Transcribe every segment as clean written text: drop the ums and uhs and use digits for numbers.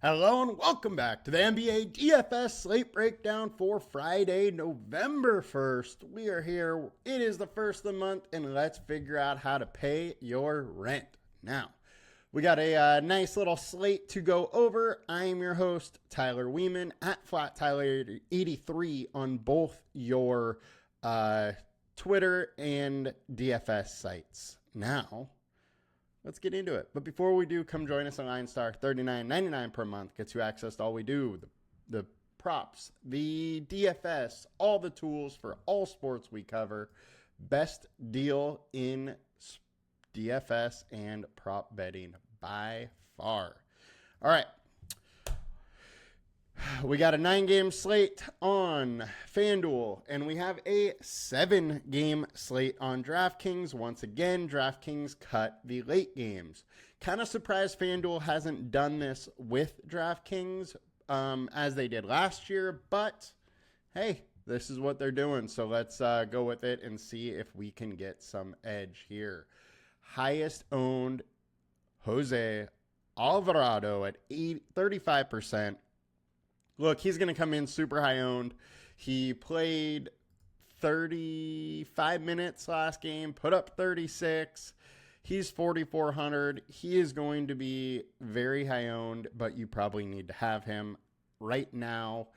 Hello and welcome back to the NBA DFS Slate Breakdown for Friday, November 1st. We are here. It is the first of the month, and let's figure out how to pay your rent. Now, we got a nice little slate to go over. I am your host, Tyler Wiemann, at FlatTyler83 on both your Twitter and DFS sites. Now, let's get into it. But before we do, come join us on LineStar. $39.99 per month gets you access to all we do. The props, the DFS, all the tools for all sports we cover. Best deal in DFS and prop betting by far. All right. We got a 9-game slate on FanDuel, and we have a 7-game slate on DraftKings. Once again, DraftKings cut the late games. Kind of surprised FanDuel hasn't done this with DraftKings as they did last year, but hey, this is what they're doing. So let's go with it and see if we can get some edge here. Highest owned Jose Alvarado at 35%. Look, he's going to come in super high owned. He played 35 minutes last game, put up 36. He's 4,400. He is going to be very high owned, but you probably need to have him right now.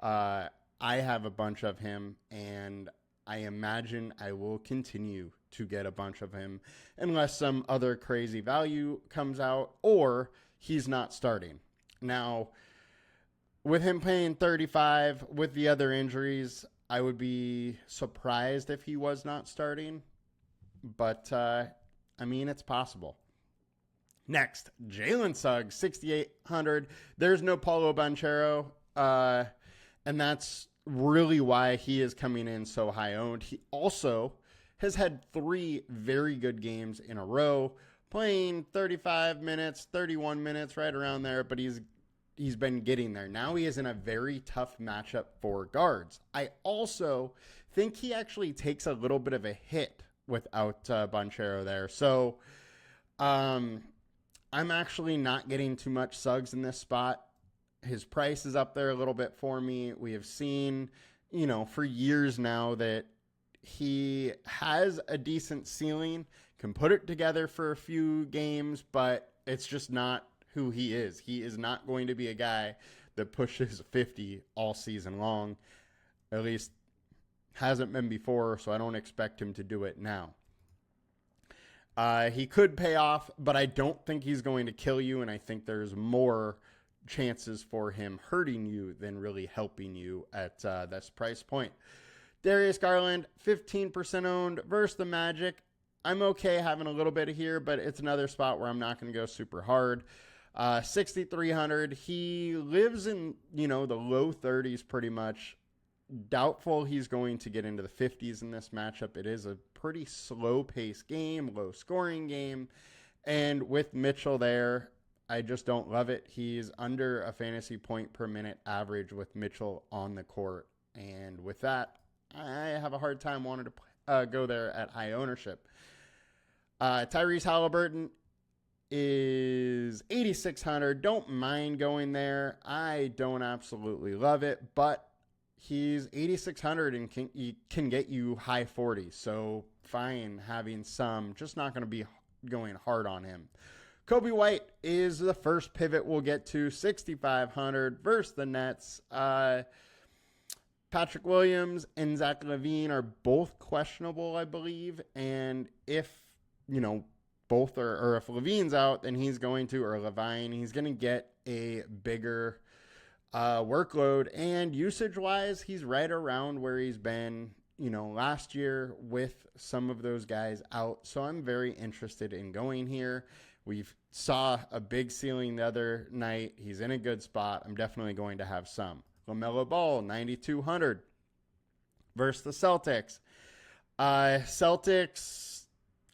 I have a bunch of him, and I imagine I will continue to get a bunch of him unless some other crazy value comes out or he's not starting. Now, with him paying 35 with the other injuries, I would be surprised if he was not starting. But, I mean, it's possible. Next, Jalen Suggs, 6,800. There's no Paulo Banchero, and that's really why he is coming in so high owned. He also has had 3 very good games in a row, playing 35 minutes, 31 minutes, right around there, but he's been getting there. Now he is in a very tough matchup for guards. I also think he actually takes a little bit of a hit without Banchero there. So I'm actually not getting too much Suggs in this spot. His price is up there a little bit for me. We have seen, for years now that he has a decent ceiling, can put it together for a few games, but it's just not who he is. He is not going to be a guy that pushes 50 all season long. At least hasn't been before, so I don't expect him to do it now. He could pay off, but I don't think he's going to kill you, and I think there's more chances for him hurting you than really helping you at this price point. Darius Garland, 15% owned versus the Magic. I'm okay having a little bit of here, but it's another spot where I'm not going to go super hard. 6,300. He lives in, the low 30s pretty much. Doubtful he's going to get into the 50s in this matchup. It is a pretty slow-paced game, low-scoring game. And with Mitchell there, I just don't love it. He's under a fantasy point per minute average with Mitchell on the court. And with that, I have a hard time wanting to go there at high ownership. Tyrese Halliburton is 8,600. Don't mind going there. I don't absolutely love it, but he's 8,600 and can get you high 40s. So fine having some, just not going to be going hard on him. Kobe White is the first pivot we'll get to, 6,500 versus the Nets. Patrick Williams and Zach LaVine are both questionable, I believe. And if, both are, or if LaVine's out, then he's going to, or Levine, he's going to get a bigger workload. And usage-wise, he's right around where he's been, last year with some of those guys out. So I'm very interested in going here. We saw a big ceiling the other night. He's in a good spot. I'm definitely going to have some. LaMelo Ball, 9,200 versus the Celtics. Celtics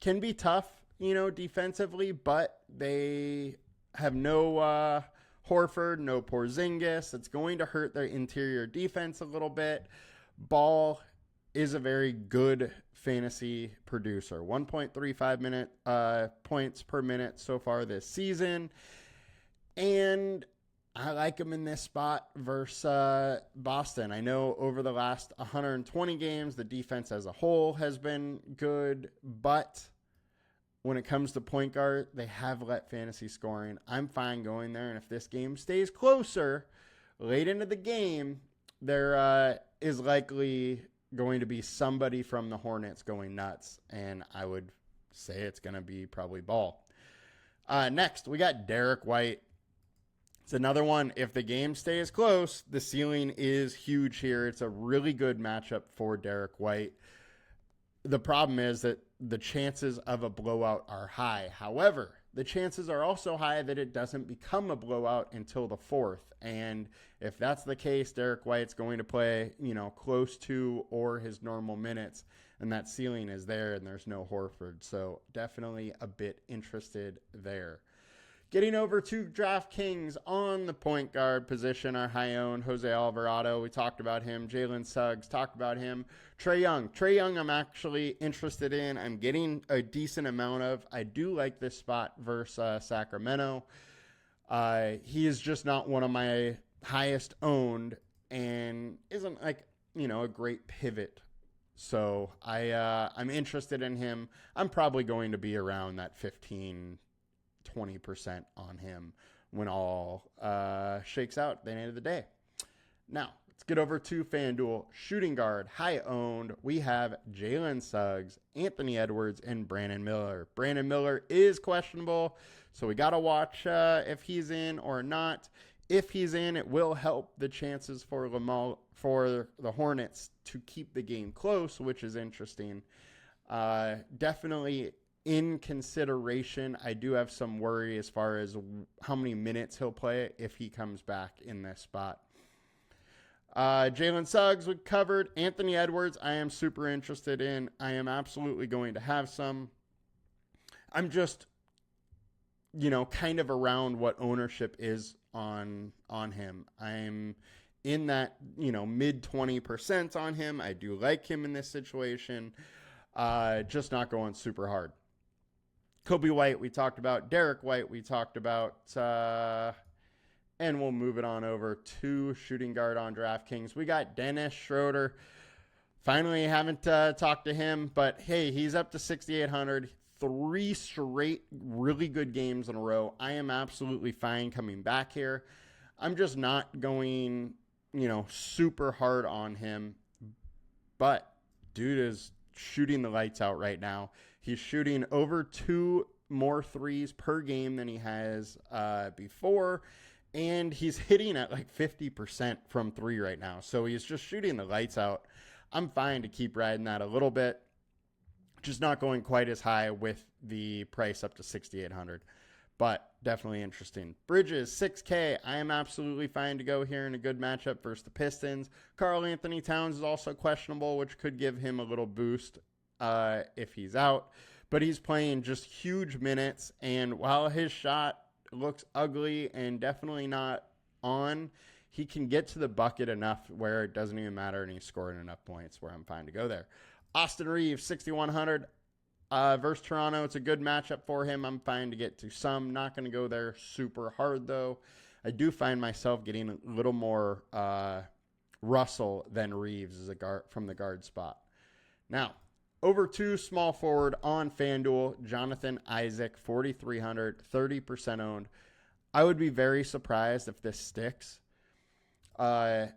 can be tough, defensively, but they have no Horford, no Porzingis. It's going to hurt their interior defense a little bit. Ball is a very good fantasy producer. 1.35 points per minute so far this season. And I like him in this spot versus Boston. I know over the last 120 games, the defense as a whole has been good, but when it comes to point guard, they have let fantasy scoring. I'm fine going there, and if this game stays closer late into the game, there is likely going to be somebody from the Hornets going nuts, and I would say it's going to be probably Ball. Next, we got Derek White. It's another one. If the game stays close, the ceiling is huge here. It's a really good matchup for Derek White. The problem is that the chances of a blowout are high. However, the chances are also high that it doesn't become a blowout until the fourth. And if that's the case, Derek White's going to play, close to or his normal minutes. And that ceiling is there, and there's no Horford. So definitely a bit interested there. Getting over to DraftKings on the point guard position, our high-owned Jose Alvarado. We talked about him. Jalen Suggs, talked about him. Trae Young, I'm actually interested in. I'm getting a decent amount of. I do like this spot versus Sacramento. He is just not one of my highest owned and isn't a great pivot. So I'm interested in him. I'm probably going to be around that 15-20% on him when all shakes out at the end of the day. Now, let's get over to FanDuel. Shooting guard, high owned. We have Jalen Suggs, Anthony Edwards, and Brandon Miller. Brandon Miller is questionable, so we got to watch if he's in or not. If he's in, it will help the chances for the Hornets to keep the game close, which is interesting. Definitely in consideration. I do have some worry as far as how many minutes he'll play if he comes back in this spot. Jalen Suggs, we covered. Anthony Edwards, I am super interested in. I am absolutely going to have some. I'm just, kind of around what ownership is on him. I'm in that, mid 20% on him. I do like him in this situation. Just not going super hard. Kobe White, we talked about. Derek White, we talked about. And we'll move it on over to shooting guard on DraftKings. We got Dennis Schroeder. Finally, haven't talked to him, but hey, he's up to 6,800. 3 straight really good games in a row. I am absolutely fine coming back here. I'm just not going, super hard on him. But dude is shooting the lights out right now. He's shooting over 2 more threes per game than he has before. And he's hitting at 50% from 3 right now. So he's just shooting the lights out. I'm fine to keep riding that a little bit. Just not going quite as high with the price up to 6,800. But definitely interesting. Bridges, 6K. I am absolutely fine to go here in a good matchup versus the Pistons. Karl Anthony Towns is also questionable, which could give him a little boost if he's out. But he's playing just huge minutes. And while his shot looks ugly and definitely not on, he can get to the bucket enough where it doesn't even matter, and he's scoring enough points where I'm fine to go there. Austin Reeves, 6,100 versus Toronto. It's a good matchup for him. I'm fine to get to some. Not going to go there super hard, though. I do find myself getting a little more Russell than Reeves as a guard from the guard spot. Now, over to small forward on FanDuel, Jonathan Isaac, 4,300, 30% owned. I would be very surprised if this sticks. I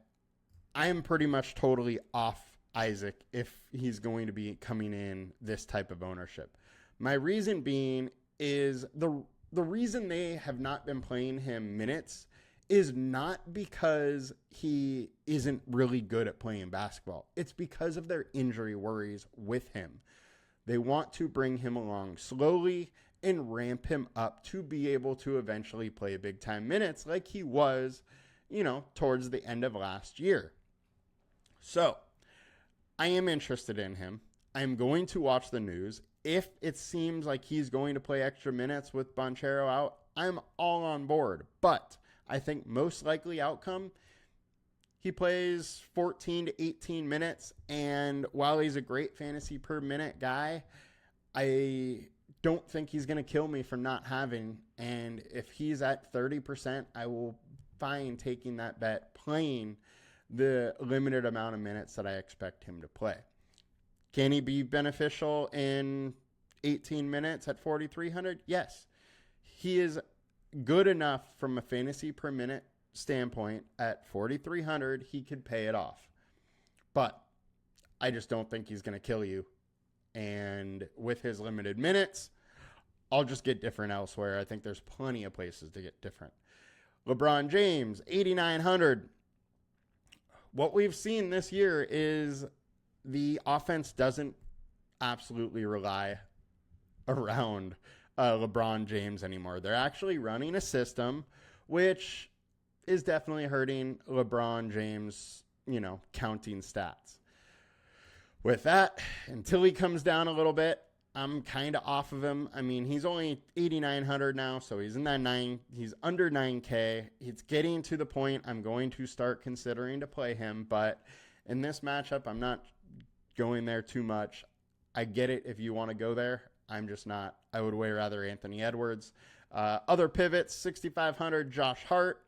am pretty much totally off Isaac if he's going to be coming in this type of ownership. My reason being is the reason they have not been playing him minutes is not because he isn't really good at playing basketball. It's because of their injury worries with him. They want to bring him along slowly and ramp him up to be able to eventually play big time minutes like he was, towards the end of last year. So I am interested in him. I'm going to watch the news. If it seems like he's going to play extra minutes with Banchero out, I'm all on board. But I think most likely outcome, he plays 14 to 18 minutes. And while he's a great fantasy per minute guy, I don't think he's going to kill me for not having. And if he's at 30%, I will fine taking that bet, playing the limited amount of minutes that I expect him to play. Can he be beneficial in 18 minutes at 4,300? Yes. He is good enough from a fantasy per minute standpoint at 4,300. He could pay it off. But I just don't think he's going to kill you. And with his limited minutes, I'll just get different elsewhere. I think there's plenty of places to get different. LeBron James, 8,900. What we've seen this year is the offense doesn't absolutely rely around LeBron James anymore. They're actually running a system which is definitely hurting LeBron James, counting stats. With that, until he comes down a little bit, I'm kind of off of him. I mean, he's only 8,900 now, so he's he's under 9K. It's getting to the point I'm going to start considering to play him, but in this matchup, I'm not going there too much. I get it if you want to go there. I'm just not. I would way rather Anthony Edwards. Other pivots, 6,500, Josh Hart.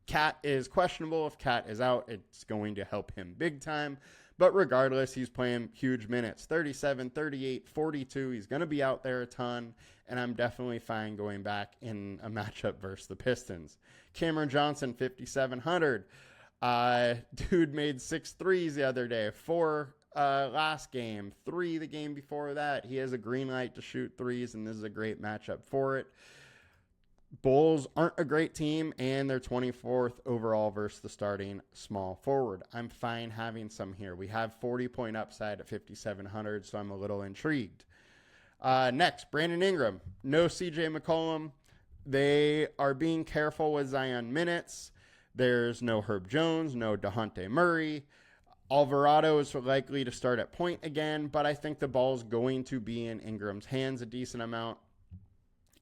Cat is questionable. If Cat is out, it's going to help him big time. But regardless, he's playing huge minutes, 37, 38, 42. He's going to be out there a ton, and I'm definitely fine going back in a matchup versus the Pistons. Cameron Johnson, 5,700. Dude made 6 threes the other day, 4 last game, 3 the game before that. He has a green light to shoot threes, and this is a great matchup for it. Bulls aren't a great team, and they're 24th overall versus the starting small forward. I'm fine having some here. We have 40-point upside at 5,700, so I'm a little intrigued. Next, Brandon Ingram. No CJ McCollum. They are being careful with Zion minutes. There's no Herb Jones, no DeJounte Murray. Alvarado is likely to start at point again, but I think the ball's going to be in Ingram's hands a decent amount.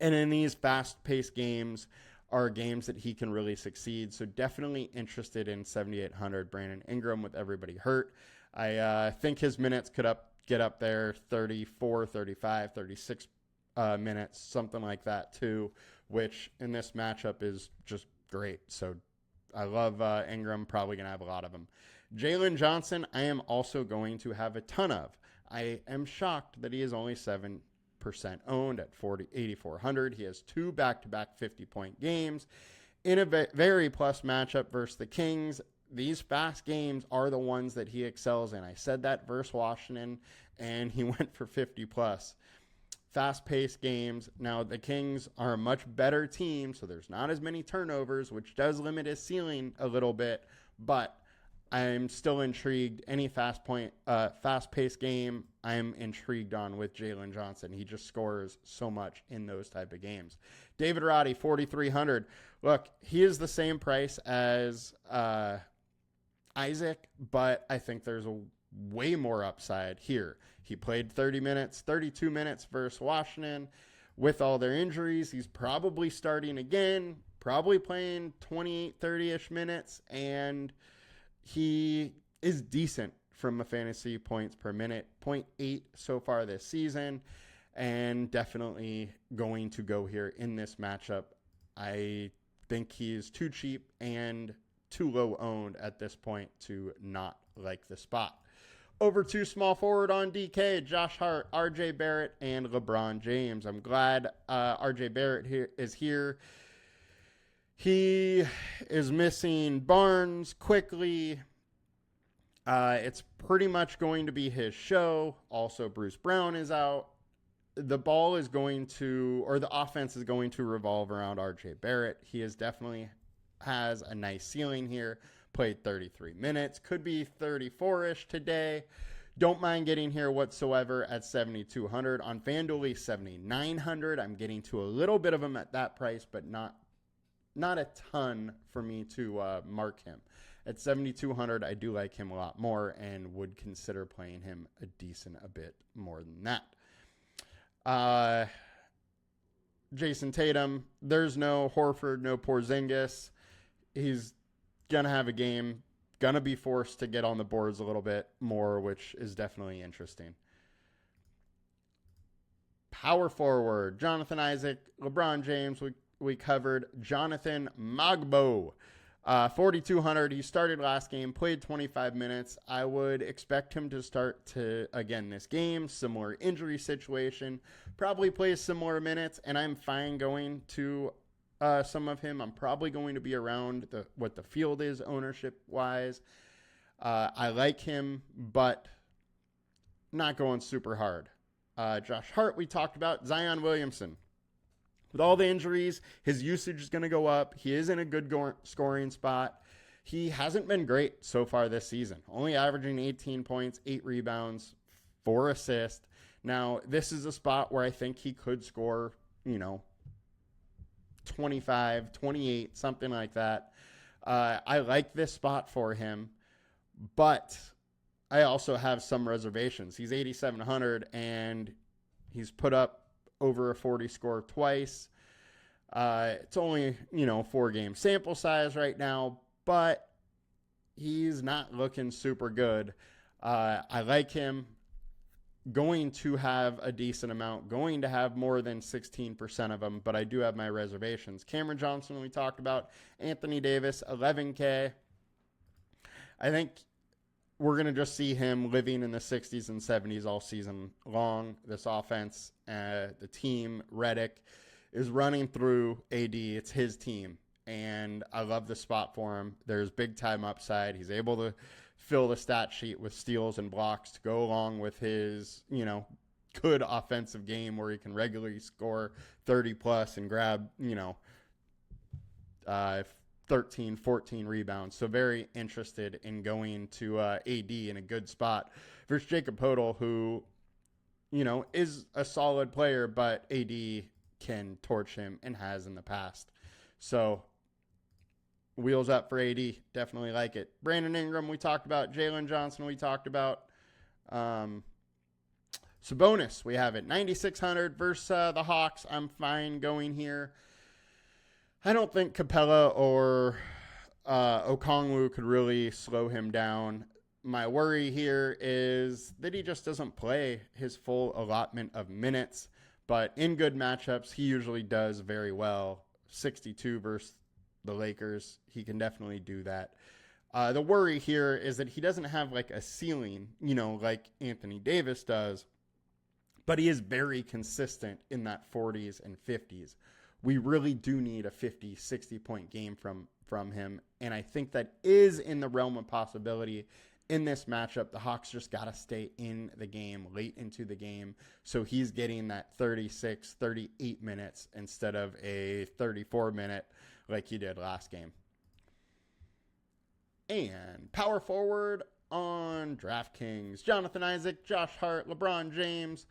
And in these fast-paced games are games that he can really succeed. So definitely interested in 7,800 Brandon Ingram with everybody hurt. I think his minutes could get up there, 34, 35, 36 minutes, something like that too, which in this matchup is just great. So I love Ingram, probably going to have a lot of them. Jalen Johnson, I am also going to have a ton of. I am shocked that he is only 7% owned at 8,400. He has 2 back-to-back 50-point games in a very plus matchup versus the Kings. These fast games are the ones that he excels in. I said that versus Washington, and he went for 50-plus. Fast-paced games. Now, the Kings are a much better team, so there's not as many turnovers, which does limit his ceiling a little bit, but I'm still intrigued. Any fast-paced game, I'm intrigued on with Jalen Johnson. He just scores so much in those type of games. David Roddy, 4,300. Look, he is the same price as Isaac, but I think there's a way more upside here. He played 32 minutes versus Washington. With all their injuries, he's probably starting again, probably playing 28, 30-ish minutes, and he is decent from a fantasy points per minute, 0.8 so far this season, and definitely going to go here in this matchup. I think he is too cheap and too low owned at this point to not like the spot. Over to small forward on DK, Josh Hart, RJ Barrett, and LeBron James. I'm glad RJ Barrett is here. He is missing Barnes quickly. It's pretty much going to be his show. Also, Bruce Brown is out. The offense is going to revolve around RJ Barrett. He definitely has a nice ceiling here. Played 33 minutes. Could be 34-ish today. Don't mind getting here whatsoever at 7,200. On FanDuel, 7,900. I'm getting to a little bit of him at that price, but not a ton for me to mark him. At 7,200, I do like him a lot more and would consider playing him a bit more than that. Jason Tatum, there's no Horford, no Porzingis. He's going to have a game, going to be forced to get on the boards a little bit more, which is definitely interesting. Power forward, Jonathan Isaac, LeBron James. we covered Jonathan Magbo. 4,200. He started last game, played 25 minutes. I would expect him to start again this game. Similar injury situation. Probably plays similar minutes, and I'm fine going to some of him. I'm probably going to be around what the field is ownership-wise. I like him, but not going super hard. Josh Hart, we talked about. Zion Williamson. With all the injuries, his usage is going to go up. He is in a good scoring spot. He hasn't been great so far this season. Only averaging 18 points, 8 rebounds, 4 assists. Now, this is a spot where I think he could score, 25, 28, something like that. I like this spot for him, but I also have some reservations. He's 8,700, and he's put up over a 40 score twice. It's only, 4-game sample size right now, but he's not looking super good. I like him. Going to have a decent amount, going to have more than 16% of them, but I do have my reservations. Cameron Johnson, we talked about. Anthony Davis, 11K. I think we're going to just see him living in the 60s and 70s all season long. This offense, the team, Redick, is running through AD. It's his team, and I love the spot for him. There's big-time upside. He's able to fill the stat sheet with steals and blocks to go along with his, good offensive game where he can regularly score 30-plus and grab, 13, 14 rebounds. So very interested in going to AD in a good spot versus Jacob Poeltl, who, is a solid player, but AD can torch him and has in the past. So wheels up for AD. Definitely like it. Brandon Ingram, we talked about. Jalen Johnson, we talked about. Sabonis, we have it. 9,600 versus the Hawks. I'm fine going here. I don't think Capella or Okongwu could really slow him down. My worry here is that he just doesn't play his full allotment of minutes. But in good matchups, he usually does very well. 62 versus the Lakers. He can definitely do that. The worry here is that he doesn't have like a ceiling, like Anthony Davis does. But he is very consistent in that 40s and 50s. We really do need a 50, 60-point game from him. And I think that is in the realm of possibility in this matchup. The Hawks just got to stay in the game, late into the game. So he's getting that 36, 38 minutes instead of a 34-minute like he did last game. And power forward on DraftKings. Jonathan Isaac, Josh Hart, LeBron James,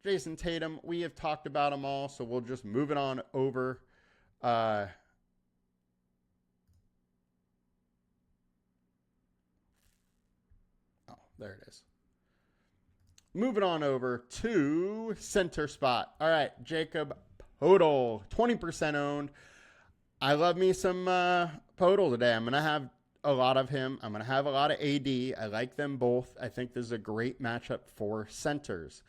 Jason Tatum. We have talked about them all, so we'll just move it on over. Oh, there it is. Moving on over to center spot. All right, Jacob Poeltl, 20% owned. I love me some Poeltl today. I'm going to have a lot of him. I'm going to have a lot of AD. I like them both. I think this is a great matchup for centers.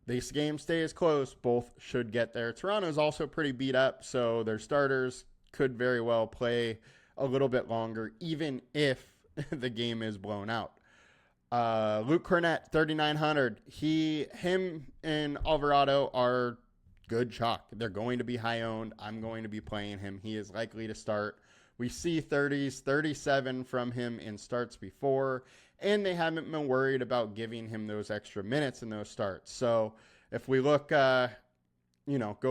This game stays close. Both should get there. Toronto's also pretty beat up, so their starters could very well play a little bit longer, even if the game is blown out. Luke Cornett, 3,900. Him and Alvarado are good chalk. They're going to be high owned. I'm going to be playing him. He is likely to start. We see 30s, 37 from him in starts before, and they haven't been worried about giving him those extra minutes in those starts. So if we look, go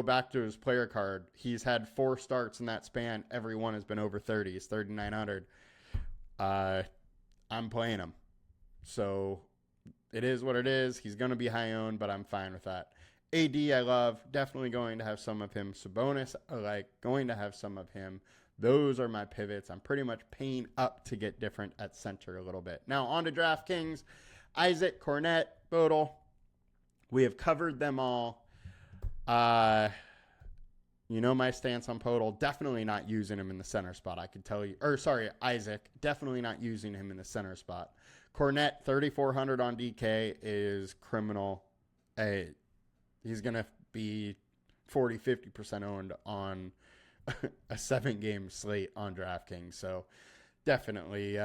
back to his player card, he's had 4 starts in that span. Every one has been over 30s, 3,900. I'm playing him. So it is what it is. He's going to be high owned, but I'm fine with that. AD, I love. Definitely going to have some of him. Sabonis, I like. Going to have some of him. Those are my pivots. I'm pretty much paying up to get different at center a little bit. Now, on to DraftKings. Isaac, Cornett, Poeltl. We have covered them all. My stance on Poeltl. Definitely not using him in the center spot. I could tell you. Isaac. Definitely not using him in the center spot. Cornett, 3,400 on DK is criminal. He's going to be 40-50% owned on a 7-game slate on DraftKings. So definitely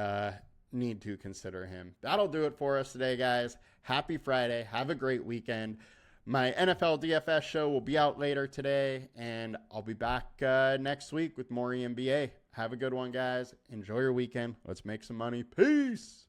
need to consider him. That'll do it for us today, guys. Happy Friday. Have a great weekend. My NFL DFS show will be out later today, and I'll be back next week with more NBA. Have a good one, guys. Enjoy your weekend. Let's make some money. Peace.